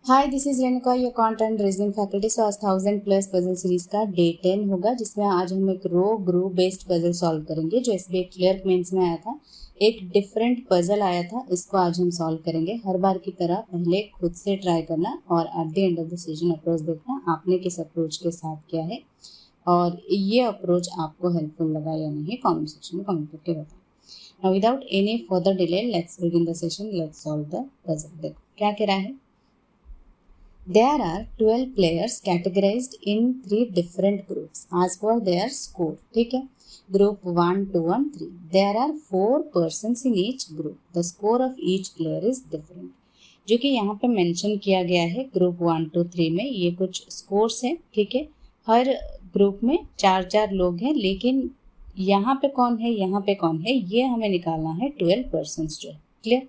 Hi, this is Renuka, your content reasoning faculty. So आज 1000+ puzzle series का day 10 होगा, जिसमें आज हम एक रो ग्रुप बेस्ड पजल सॉल्व करेंगे जो एसबीआई क्लियर मेंस में आया था। एक डिफरेंट पजल आया था, इसको आज हम सॉल्व करेंगे। हर बार की तरह पहले खुद से ट्राई करना और at the end of the session approach देखना आपने किस अप्रोच के साथ किया है और ये अप्रोच आपको हेल्पफुल लगा या नहीं, कमेंट सेक्शन में कमेंट करके बताएं। Now without any further delay let's begin the session, let's solve the puzzle. देखो क्या कह रहा है। There are 12 players categorized in 3 different groups as per their score. ठीक है, group 1, 2 and 3. There are 4 persons in each group. The score of each player is different. जो कि यहाँ पे मेंशन किया गया है ग्रुप 1, 2, 3 में ये कुछ स्कोर्स हैं। ठीक है, हर ग्रुप में 4 लोग हैं, लेकिन यहाँ पे कौन है, यहाँ पे कौन है, ये हमें निकालना है 12 पर्सन्स जो है। क्लियर,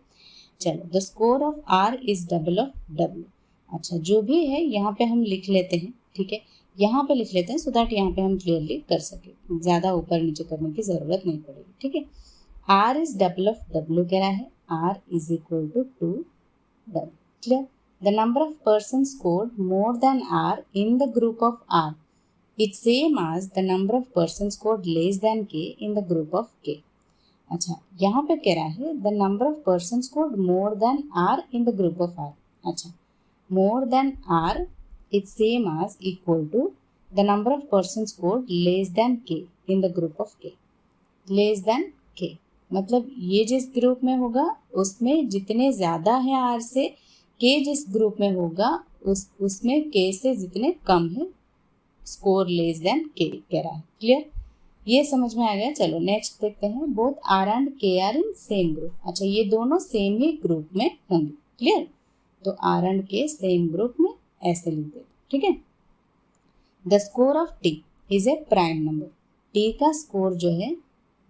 चलो। The score of R is double of W. अच्छा, जो भी है यहाँ पे हम लिख लेते हैं। ठीक है, यहाँ पे लिख लेते हैं सो दैट यहाँ पे हम क्लियरली कर सके, ज़्यादा ऊपर नीचे करने की ज़रूरत नहीं पड़ेगी। ठीक है, R is double of W कह रहा है, R is equal to 2 W. Clear, the number of person scored more than R in the group of R it's same as the number of person scored less than K in the group of के। अच्छा, यहाँ पे कह रहा है the number of person scored more than R in the group of R. अच्छा, more than r is same as equal to the number of persons scored less than k in the group of k. less than k मतलब ये जिस group में होगा उसमें जितने ज़्यादा हैं r से, k जिस ग्रुप में होगा उसमें k से जितने कम है, स्कोर लेस देन k कह रहा है। क्लियर, ये समझ में आ गया। चलो नेक्स्ट देखते हैं। Both r and k are in same group. अच्छा, ये दोनों सेम ही ग्रुप में होंगे। क्लियर, तो R and K same group में ऐसे लिख देते। ठीक है, the score of T is a prime number. T का स्कोर जो है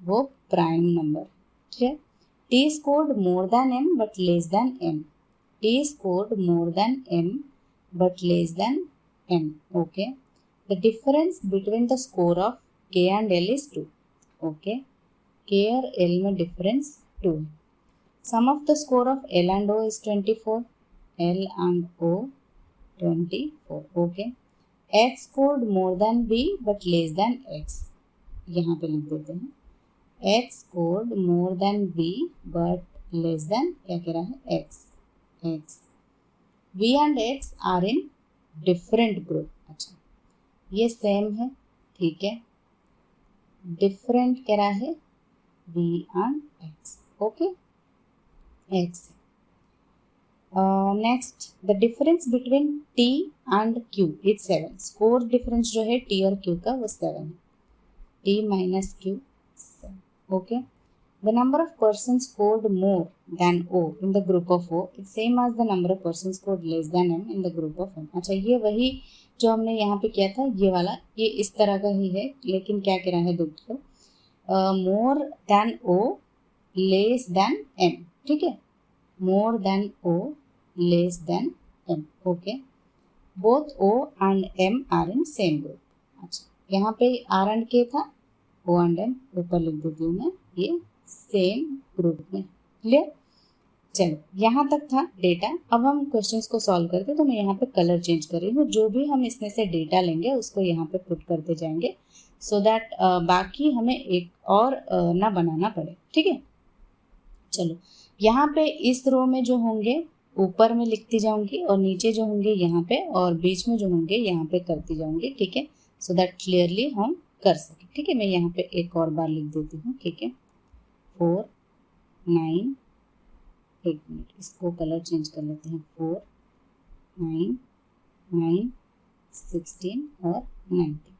वो प्राइम नंबर। ठीक है, T scored more than M but less than M. T scored more than M but less than M. Okay, the difference between the score of K and L is 2। Okay, K और L में difference 2 है। Sum of the score of L and O is 24। L and O 24. Okay, X scored more than B but less than X. यहाँ पे लिख देते हैं X scored more than B but less than, क्या कह रहा है, X. B and X are in different group. अच्छा, ये सेम है। ठीक है, डिफरेंट कह रहा है B and X. Okay, X। Next, the difference between T and Q is 7। Score difference जो है T और Q का वो 7 है। T minus Q 7। Okay, the number of person scored more than O in the group of O is same as the number of person scored less than M in the group of M। अच्छा, ये वही जो हमने यहाँ पे किया था, ये वाला, ये इस तरह का ही है, लेकिन क्या कह रहा है दोस्तों, मोर than O less than M। ठीक है, मोर than O less than M. Okay, both O and M are in same group. अच्छा, यहाँ पे R and K था, O and M ऊपर लिख देती हूँ मैं, ये सेम ग्रुप में। क्लियर, चलो यहाँ तक था डेटा। अब हम क्वेश्चंस को सॉल्व करते, तो मैं यहाँ पे कलर चेंज कर रही हूँ। जो भी हम इसमें से डेटा लेंगे उसको यहाँ पे पुट करते जाएंगे सो दैट बाकी हमें एक और ना बनाना पड़े। ठीक है, चलो यहाँ पे इस रो में जो होंगे ऊपर में लिखती जाऊंगी और नीचे जो होंगे यहाँ पे और बीच में जो होंगे यहाँ पे करती जाऊंगी। ठीक है, सो दैट क्लियरली हम कर सकें। ठीक है, मैं यहाँ पे एक और बार लिख देती हूँ। ठीक है, 4, 9, एक मिनट, इसको कलर चेंज कर लेते हैं। 4, 9, 9, 16 और 19।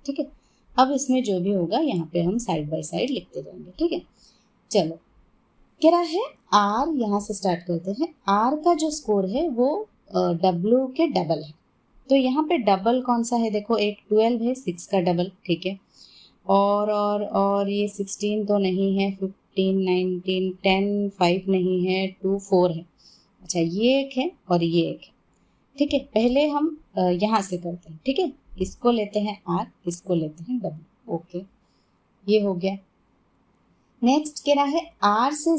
ठीक है, अब इसमें जो भी होगा यहाँ पे हम साइड बाय साइड लिखते जाएंगे। ठीक है, चलो कह रहा है आर, यहाँ से स्टार्ट करते हैं। आर का जो स्कोर है वो डब्ल्यू के डबल है। तो यहाँ पे डबल कौन सा है, देखो, एक 12 है, 6 का डबल। ठीक है, और ये 16 तो नहीं है, 15, 19, 10, 5 नहीं है, 2, 4 है। अच्छा, ये एक है और ये एक है। ठीक है, पहले हम यहाँ से करते हैं। ठीक है, इसको लेते हैं आर, इसको लेते हैं डब्ल्यू। ओके, ये हो गया। नेक्स्ट कह रहा है आर से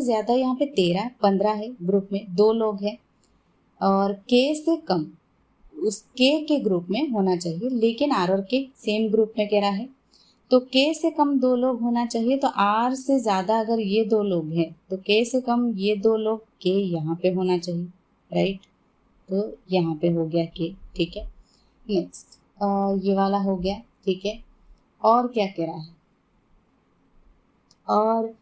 ज़्यादा यहाँ पे 13, 15 है, ग्रुप में 2 लोग हैं। और k से कम उस k के ग्रुप में होना चाहिए, लेकिन r और k सेम ग्रुप में कह रहा है, तो k से कम 2 लोग होना चाहिए। तो r से ज़्यादा अगर ये 2 लोग हैं तो k से कम ये 2 लोग, k यहाँ पे होना चाहिए, राइट। तो यहाँ पे हो गया k, ठीक है। नेक्स्ट ये वाला हो गया, ठीक है। और क्या कह रहा है, और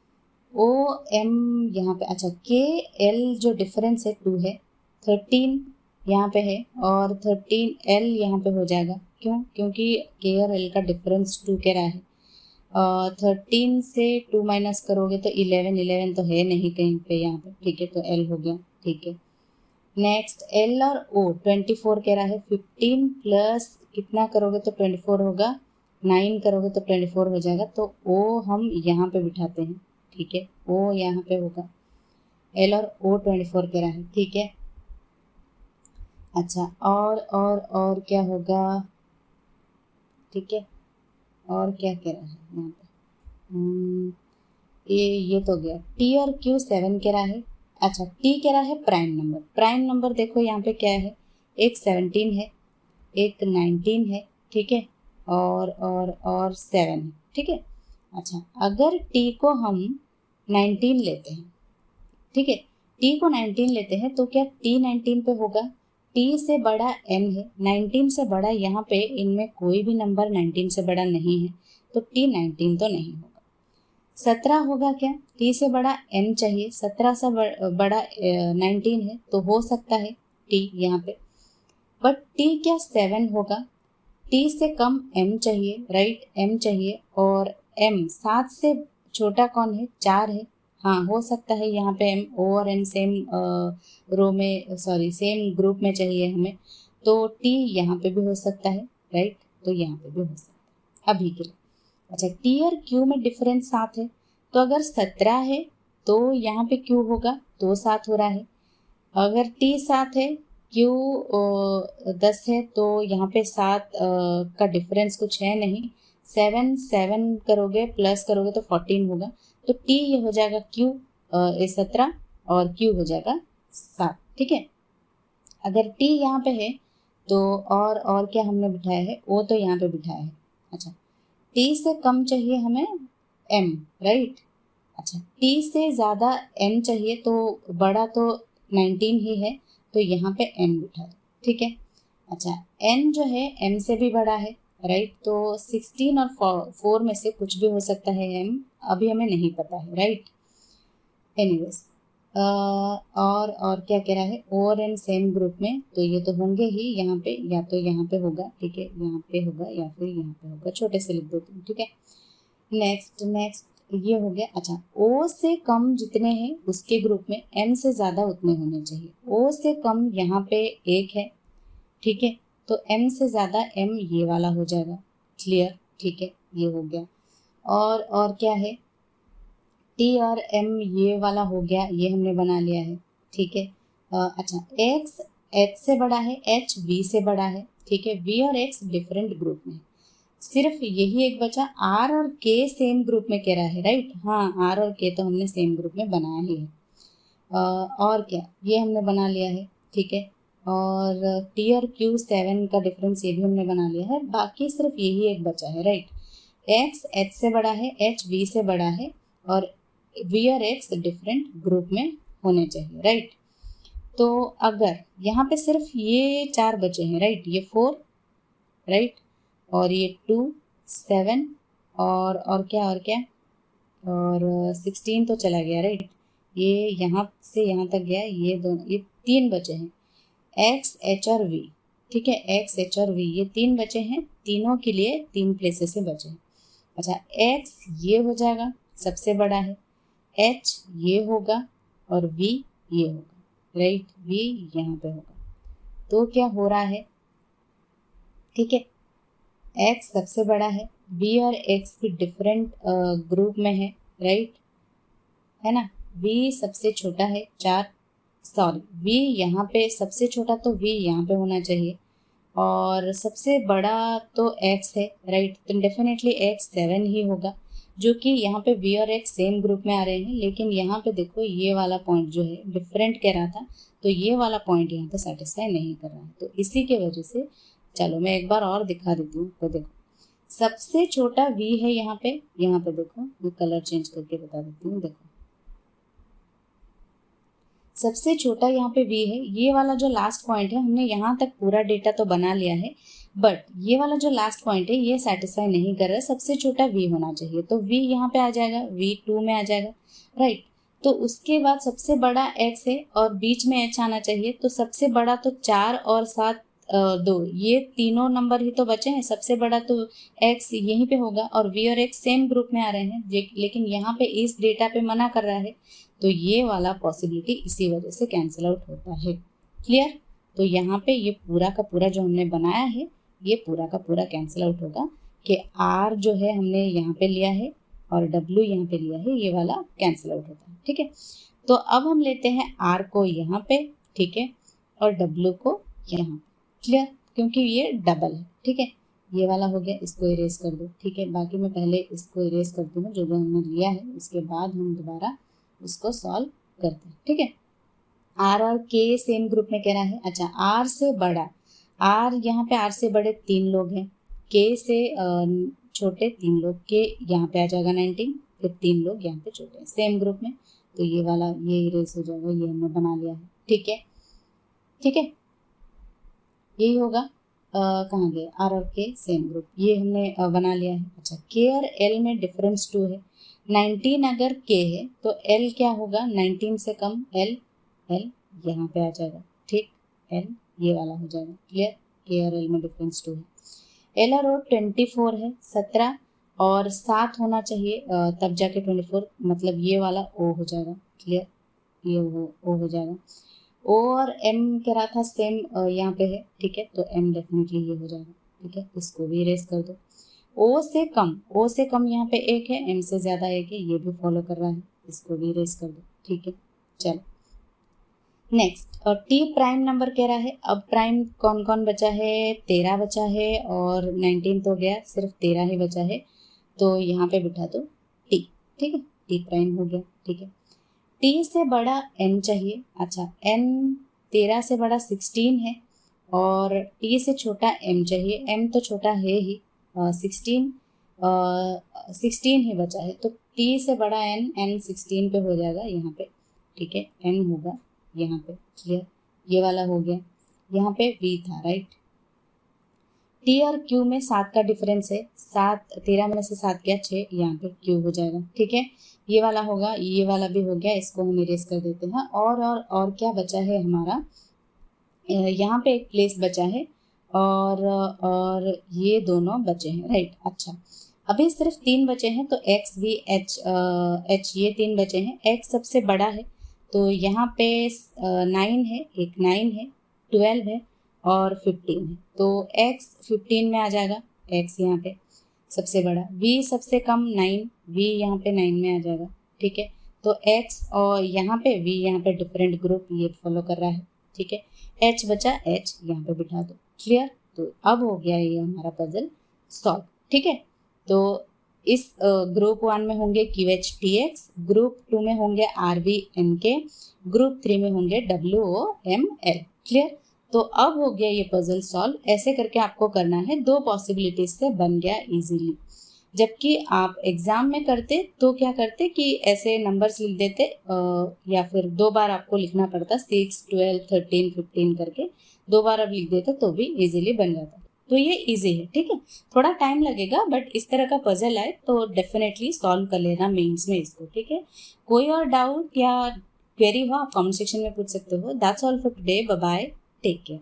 ओ एम यहाँ पे, अच्छा के एल जो डिफरेंस है 2 है, 13 यहाँ पे है और 13 एल यहाँ पे हो जाएगा। क्यों? क्योंकि के और एल का डिफरेंस 2 कह रहा है। 13 से 2 माइनस करोगे तो 11 तो है नहीं कहीं पे यहाँ पे, ठीक है। तो एल हो गया, ठीक है। नेक्स्ट एल और ओ 24 कह रहा है, 15 प्लस कितना करोगे तो 24 होगा, 9 करोगे तो 24 हो जाएगा। तो ओ हम यहाँ पे बिठाते हैं, ठीक है। ओ यहाँ पे होगा, एल और ओ 24 कह रहा है, ठीक है। अच्छा और क्या होगा, ठीक है। और क्या कह रहा है यहाँ पे, ये तो गया। टी और क्यू 7 कह रहा है। अच्छा टी कह रहा है प्राइम नंबर। प्राइम नंबर देखो यहाँ पे क्या है, एक 17 है, एक 19 है, ठीक है, और 7 है, ठीक है। अच्छा अगर टी को हम 19 लेते हैं, ठीक है, टी को 19 लेते हैं तो क्या टी 19 पे होगा? टी से बड़ा एन है, 19 से बड़ा यहाँ पे इनमें कोई भी नंबर 19 से बड़ा नहीं है, तो टी 19 तो नहीं होगा। 17 होगा क्या? टी से बड़ा एन चाहिए, 17 से बड़ा 19 है, तो हो सकता है टी यहाँ पे, बट टी क्या 7 होगा? टी से कम एम चाहिए, राइट, एम चाहिए, और एम 7 से छोटा कौन है? 4 है। हाँ हो सकता है यहाँ पे एम ओ और एन सेम रो में, सॉरी सेम ग्रुप में चाहिए हमें, तो टी यहाँ पे भी हो सकता है, राइट, तो यहाँ पे भी हो सकता है अभी के लिए। अच्छा टी और क्यू में डिफरेंस 7 है, तो अगर 17 है तो यहाँ पे क्यू होगा, तो 7 हो रहा है। अगर टी 7 है, क्यू 10 है, तो यहाँ पे 7 का डिफरेंस कुछ है नहीं, 7 करोगे प्लस करोगे तो 14 होगा, तो टी ये हो जाएगा क्यू 17 और क्यू हो जाएगा 7, ठीक है। अगर टी यहाँ पे है तो और क्या हमने बिठाया है? ओ तो यहाँ पे बिठाया है। अच्छा टी से कम चाहिए हमें एम, राइट। अच्छा टी से ज़्यादा एन चाहिए, तो बड़ा तो 19 ही है, तो यहाँ पे एन बिठा दो, ठीक है। अच्छा एन जो है एम से भी बड़ा है, राइट, तो 16 और 4 में से कुछ भी हो सकता है एम, अभी हमें नहीं पता है, राइट। एनीवेज और क्या कह रहा है? ओ और एन सेम ग्रुप में, तो ये तो होंगे ही यहाँ पे, या तो यहाँ पे होगा, ठीक है, यहाँ पे होगा या फिर यहाँ पे होगा, छोटे से लिख देती हूँ, ठीक है। नेक्स्ट ये हो गया। अच्छा ओ से कम जितने हैं उसके ग्रुप में एम से ज़्यादा उतने होने चाहिए। ओ से कम यहाँ पे 1 है, ठीक है, तो एम से ज़्यादा एम ये वाला हो जाएगा, क्लियर, ठीक है, ये हो गया। और क्या है? टी और एम ये वाला हो गया, ये हमने बना लिया है, ठीक है। अच्छा एक्स एच से बड़ा है, एच वी से बड़ा है, ठीक है, वी और एक्स डिफरेंट ग्रुप में, सिर्फ यही एक बचा, आर और के सेम ग्रुप में कह रहा है, राइट। हाँ आर और के तो हमने सेम ग्रुप में बनाया ही है। और क्या, ये हमने बना लिया है, ठीक है। और टी और क्यू 7 का डिफरेंस ये भी हमने बना लिया है, बाकी सिर्फ यही एक बचा है, राइट। एक्स एच से बड़ा है, एच वी से बड़ा है, और वी और एक्स डिफरेंट ग्रुप में होने चाहिए, राइट। तो अगर यहाँ पे सिर्फ ये 4 बचे हैं, राइट, ये 4, राइट, और ये 2 7 और क्या और 16 तो चला गया, राइट, ये यहाँ से यहाँ तक गया, ये दोनों, ये 3 बचे हैं, एक्स एच और वी, ठीक है, एक्स एच और वी ये 3 बचे हैं, तीनों के लिए 3 प्लेसेस से बचे हैं। अच्छा एक्स ये हो जाएगा, सबसे बड़ा है, एच ये होगा और वी ये होगा, राइट, वी यहाँ पे होगा, तो क्या हो रहा है, ठीक है, एक्स सबसे बड़ा है, वी और एक्स भी डिफरेंट ग्रुप में है, राइट, है ना, वी सबसे छोटा है 4, सॉरी वी यहाँ पे सबसे छोटा, तो वी यहाँ पे होना चाहिए, और सबसे बड़ा तो एक्स है, राइट, तो डेफिनेटली एक्स 7 ही होगा, जो कि यहाँ पे वी और एक्स सेम ग्रुप में आ रहे हैं, लेकिन यहाँ पे देखो ये वाला पॉइंट जो है डिफरेंट कह रहा था, तो ये वाला पॉइंट यहाँ पे सेटिस्फाई नहीं कर रहा है। तो इसी के वजह से चलो मैं एक बार और दिखा देती हूँ। तो देखो सबसे छोटा v है यहाँ पे देखो मैं कलर चेंज करके बता देती हूँ। देखो सबसे छोटा यहाँ पे v है, ये वाला जो लास्ट पॉइंट है, हमने यहाँ तक पूरा डेटा तो बना लिया है, बट ये वाला जो लास्ट पॉइंट है ये सेटिस्फाई नहीं कर रहा है, सबसे छोटा v होना चाहिए। तो v यहाँ पे आ जाएगा, v 2 में आ जाएगा, राइट। तो उसके बाद सबसे बड़ा x है और बीच में h आना चाहिए। तो सबसे बड़ा तो 4 और 7 2, ये तीनों नंबर ही तो बचे हैं। सबसे बड़ा तो x यहीं पे होगा और v और x सेम ग्रुप में आ रहे हैं, लेकिन यहाँ पे इस डेटा पे मना कर रहा है, तो ये वाला पॉसिबिलिटी इसी वजह से कैंसिल आउट होता है। क्लियर। तो यहाँ पे ये पूरा का पूरा जो हमने बनाया है ये पूरा का पूरा कैंसिल आउट होगा कि r जो है हमने यहाँ पे लिया है और w यहाँ पे लिया है, ये वाला कैंसिल आउट होता है। ठीक है, तो अब हम लेते हैं r को यहाँ पे, ठीक है, और w को यहाँ। क्लियर, क्योंकि ये डबल है। ठीक है, ये वाला हो गया, इसको इरेज कर दो। ठीक है, बाकी मैं पहले इसको इरेज करती हूँ जो जो हमने लिया है, उसके बाद हम दोबारा उसको सॉल्व करते हैं। ठीक है, r और k सेम ग्रुप में कह रहा है। अच्छा, r से बड़ा, r यहाँ पे r से बड़े 3 लोग हैं, k से छोटे 3 लोग, k यहाँ पे आ जाएगा 19, फिर 3 लोग यहाँ पे छोटे हैं सेम ग्रुप में, तो ये वाला ये इरेज हो जाएगा, ये हमने बना लिया है। ठीक है, ठीक है, यही होगा। कहाँ गए, आर और के सेम ग्रुप, ये हमने बना लिया है। अच्छा, के और एल में डिफरेंस 2 है। 19 अगर के है तो एल क्या होगा, 19 से कम एल, एल यहाँ पे आ जाएगा। ठीक, एल ये वाला हो जाएगा। क्लियर, के और एल में डिफरेंस 2 है। एल और ओ 24 है, 17 और 7 होना चाहिए तब जाके 24, मतलब ये वाला ओ हो जाएगा। क्लियर, ये ओ हो जाएगा। ओ और एम कह रहा था सेम यहाँ पे है। ठीक है, तो एम डेफिनेटली ये हो जाएगा। ठीक है, इसको भी इरेज कर दो। ओ से कम यहाँ पे 1 है, एम से ज़्यादा 1 है, ये भी फॉलो कर रहा है, इसको भी इरेज कर दो। ठीक है, चलो नेक्स्ट। और टी प्राइम नंबर कह रहा है। अब प्राइम कौन कौन बचा है, 13 बचा है और 19 तो गया, सिर्फ 13 ही बचा है, तो यहाँ पे बिठा दो टी। ठीक है, टी प्राइम हो गया। ठीक है, टी से बड़ा n चाहिए। अच्छा, n 13 से बड़ा 16 है और t से छोटा m चाहिए, m तो छोटा है ही, 16 ही बचा है, तो t से बड़ा n 16 पे हो जाएगा यहाँ पे। ठीक है, n होगा यहाँ पे। क्लियर, ये वाला हो गया। यहाँ पे v था, राइट। t और q में 7 का डिफरेंस है, 7 13 में से 7 गया 6, यहाँ पे q हो जाएगा। ठीक है, ये वाला होगा, ये वाला भी हो गया, इसको हम इरेज कर देते हैं। और क्या बचा है हमारा, यहाँ पे एक प्लेस बचा है और ये दोनों बचे हैं, राइट। अच्छा, अभी सिर्फ 3 बचे हैं, तो x v h ये 3 बचे हैं। x सबसे बड़ा है, तो यहाँ पे 9 है, एक 9 है, 12 है और 15 है, तो x 15 में आ जाएगा, x यहाँ पे सबसे बड़ा। v सबसे कम 9, v यहाँ पे 9 में आ जाएगा। ठीक है, तो x और यहाँ पे v, यहाँ पे डिफरेंट ग्रुप ये फॉलो कर रहा है। ठीक है, h बचा, h यहाँ पे बिठा दो। क्लियर, तो अब हो गया ये हमारा पजल सॉल्व। ठीक है, तो इस ग्रुप 1 में होंगे QHTX, ग्रुप 2 में होंगे RVNK, ग्रुप 3 में होंगे WOML। क्लियर, तो अब हो गया ये पजल सॉल्व। ऐसे करके आपको करना है, 2 पॉसिबिलिटीज से बन गया इजीली। जबकि आप एग्जाम में करते तो क्या करते कि ऐसे नंबर्स लिख देते या फिर 2 बार आपको लिखना पड़ता, 6, 12, 13, 15 करके 2 बार आप लिख देते तो भी इजीली बन जाता। तो ये इजी है। ठीक है, थोड़ा टाइम लगेगा, बट इस तरह का पजल आए तो डेफिनेटली सॉल्व कर लेना मेंस में इसको। ठीक है, कोई और डाउट या क्वेरी हो आप कमेंट सेक्शन में पूछ सकते हो। That's all for today, bye bye, take care.